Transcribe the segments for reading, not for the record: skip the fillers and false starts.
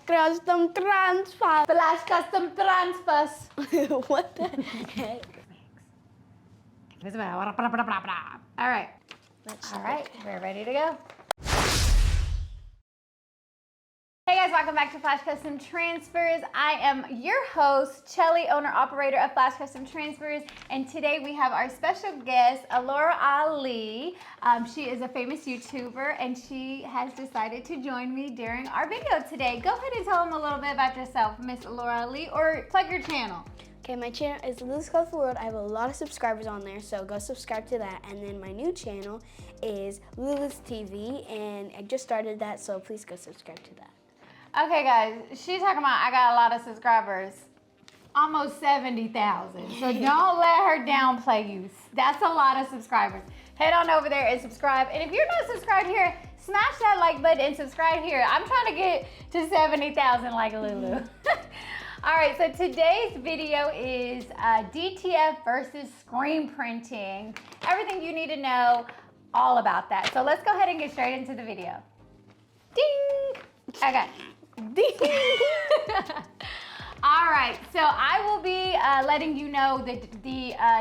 custom transfer. Flash custom transfers. What the heck? All right. All right, we're ready to go. Hey guys, welcome back to Flash Custom Transfers. I am your host, Chelly, owner-operator of Flash Custom Transfers, and today we have our special guest, Alora Ali. She is a famous YouTuber, and she has decided to join me during our video today. Go ahead and tell them a little bit about yourself, Miss Alora Ali, or plug your channel. Okay, my channel is Lulu's Colorful World. I have a lot of subscribers on there, so go subscribe to that. And then my new channel is Lulu's TV, and I just started that, so please go subscribe to that. Okay, guys, she's talking about I got a lot of subscribers, almost 70,000. So don't let her downplay you. That's a lot of subscribers. Head on over there and subscribe. And if you're not subscribed here, smash that like button and subscribe here. I'm trying to get to 70,000 like Lulu. All right, so today's video is DTF versus screen printing. Everything you need to know all about that. So let's go ahead and get straight into the video. Ding! Okay. All right, so I will be letting you know the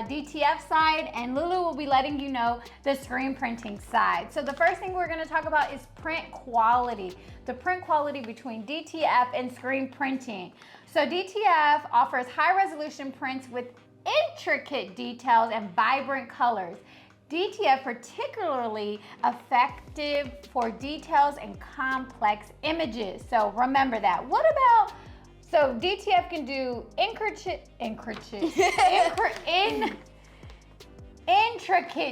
DTF side, and Lulu will be letting you know the screen printing side. So the first thing we're gonna talk about is print quality, the print quality between DTF and screen printing. So DTF offers high resolution prints with intricate details and vibrant colors. DTF particularly effective for details and complex images. So remember that. What about, so DTF can do intricate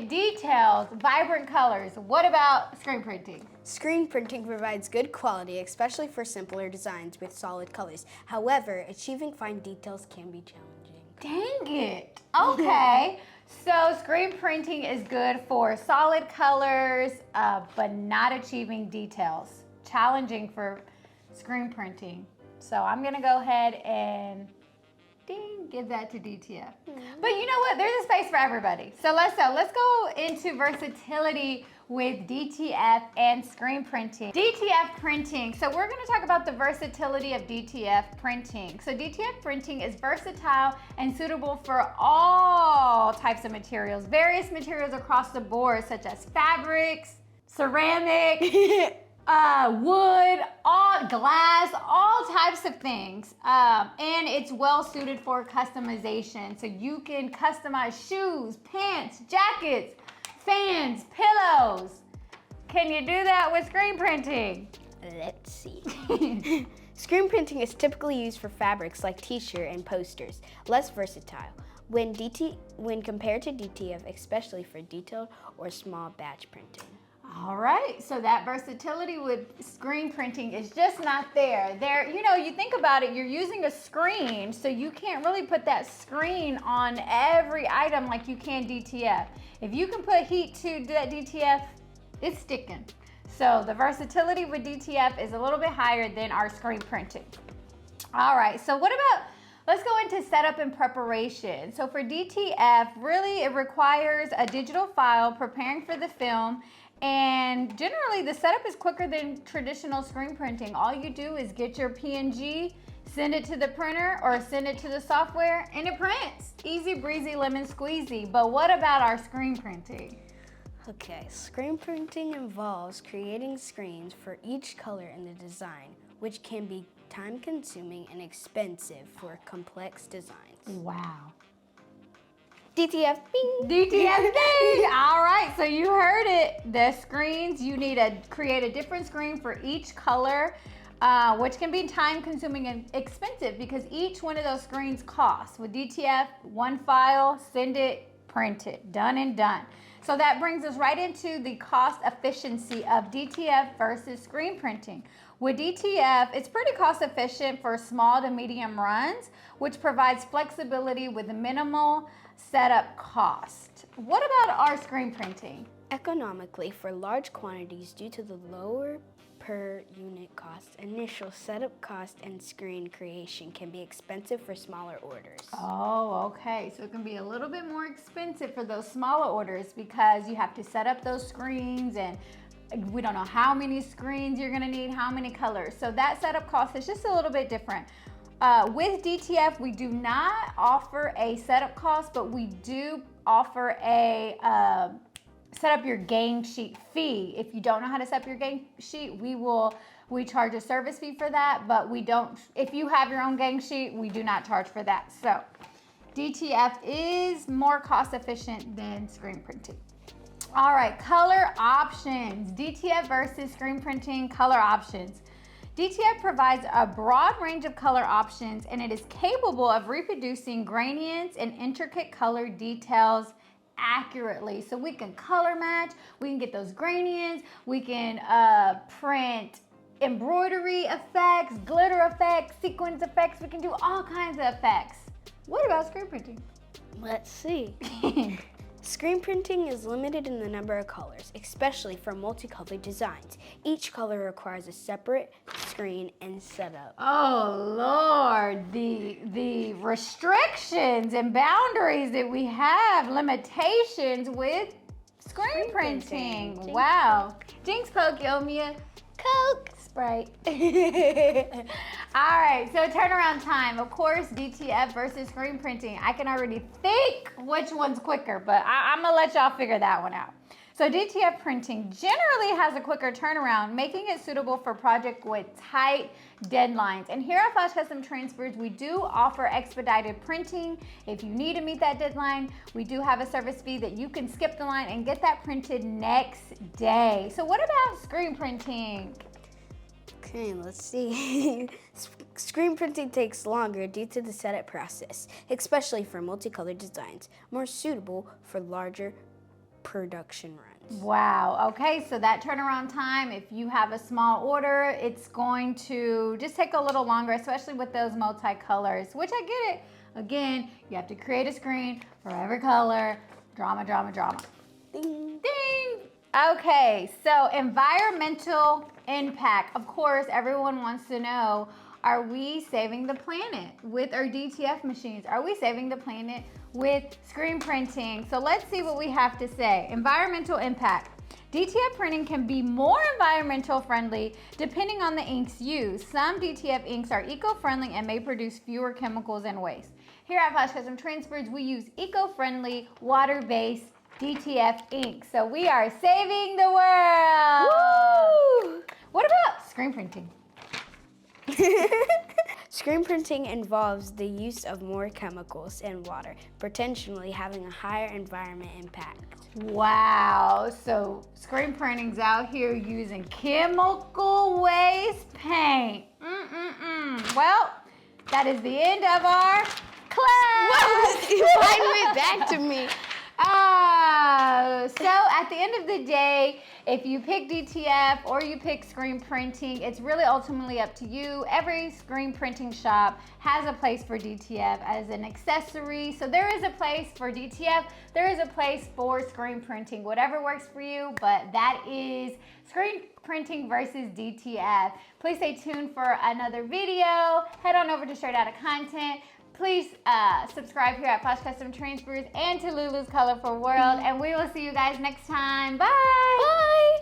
details, vibrant colors. What about screen printing? Screen printing provides good quality, especially for simpler designs with solid colors. However, achieving fine details can be challenging. Dang it. Okay. So screen printing is good for solid colors, but not achieving details. Challenging for screen printing. So I'm gonna go ahead and give that to DTF. But you know what? There's a space for everybody. So let's go into versatility with DTF and screen printing. DTF printing. So we're going to talk about the versatility of DTF printing. So DTF printing is versatile and suitable for all types of materials, various materials across the board, such as fabrics, ceramic, wood, all glass, all types of things. And it's well suited for customization. So you can customize shoes, pants, jackets, fans, pillows. Can you do that with screen printing? Let's see. Screen printing is typically used for fabrics like t-shirt and posters, less versatile when compared to DTF, especially for detailed or small batch printing. All right, so that versatility with screen printing is just not there. You know, you think about it, you're using a screen, so you can't really put that screen on every item like you can DTF. If you can put heat to that DTF, it's sticking. So the versatility with DTF is a little bit higher than our screen printing. All right, so let's go into setup and preparation. So for DTF, really it requires a digital file preparing for the film, and generally the setup is quicker than traditional screen printing. All you do is get your PNG, send it to the printer or send it to the software, and it prints. Easy breezy, lemon squeezy. But what about our screen printing? Okay, screen printing involves creating screens for each color in the design, which can be time-consuming and expensive for complex designs. Wow. DTF, bing! DTF, bing! All right, so you heard it. The screens, you need to create a different screen for each color, which can be time-consuming and expensive because each one of those screens costs. With DTF, one file, send it, print it, done and done. So that brings us right into the cost efficiency of DTF versus screen printing. With DTF, it's pretty cost efficient for small to medium runs, which provides flexibility with minimal setup cost. What about our screen printing? Economically, for large quantities due to the lower per unit cost, initial setup cost and screen creation can be expensive for smaller orders. Oh, okay. So it can be a little bit more expensive for those smaller orders because you have to set up those screens and We don't know how many screens you're gonna need, how many colors. So that setup cost is just a little bit different. With DTF, we do not offer a setup cost, but we do offer a set up your gang sheet fee. If you don't know how to set up your gang sheet, we charge a service fee for that, but we don't, if you have your own gang sheet, we do not charge for that. So DTF is more cost efficient than screen printing. All right, color options. DTF versus screen printing color options. DTF provides a broad range of color options, and it is capable of reproducing gradients and intricate color details accurately. So we can color match, we can get those gradients, we can print embroidery effects, glitter effects, sequins effects. We can do all kinds of effects. What about screen printing? Let's see. Screen printing is limited in the number of colors, especially for multicolored designs. Each color requires a separate screen and setup. Oh Lord, the restrictions and boundaries that we have, limitations with screen printing. Wow. Jinx, Poke, Yomia, Coke, Sprite. All right, so turnaround time. Of course, DTF versus screen printing. I can already think which one's quicker, but I'm gonna let y'all figure that one out. So DTF printing generally has a quicker turnaround, making it suitable for projects with tight deadlines. And here at Flash Custom Transfers, we do offer expedited printing. If you need to meet that deadline, we do have a service fee that you can skip the line and get that printed next day. So what about screen printing? Okay, let's see. Screen printing takes longer due to the setup process, especially for multicolored designs, more suitable for larger production runs. Wow, okay, so that turnaround time, if you have a small order, it's going to just take a little longer, especially with those multicolors, which I get it. Again, you have to create a screen for every color. Drama, drama, drama. Ding. Ding! Okay, so environmental impact. Of course, everyone wants to know, are we saving the planet with our DTF machines? Are we saving the planet with screen printing? So let's see what we have to say. Environmental impact. DTF printing can be more environmental friendly depending on the inks used. Some DTF inks are eco-friendly and may produce fewer chemicals and waste. Here at Flash Custom Transfers, we use eco-friendly, water-based DTF ink. So we are saving the world. Woo! What about screen printing? Screen printing involves the use of more chemicals and water, potentially having a higher environment impact. Wow, so screen printing's out here using chemical waste paint. Well, that is the end of our class. Why went back to me? So at the end of the day, if you pick DTF or you pick screen printing, it's really ultimately up to you. Every screen printing shop has a place for DTF as an accessory. So there is a place for DTF, there is a place for screen printing, whatever works for you, but that is screen printing versus DTF. Please stay tuned for another video. Head on over to Straight Outta Content. Please subscribe here at Flash Custom Transfers and to Lulu's Colorful World, and we will see you guys next time. Bye! Bye!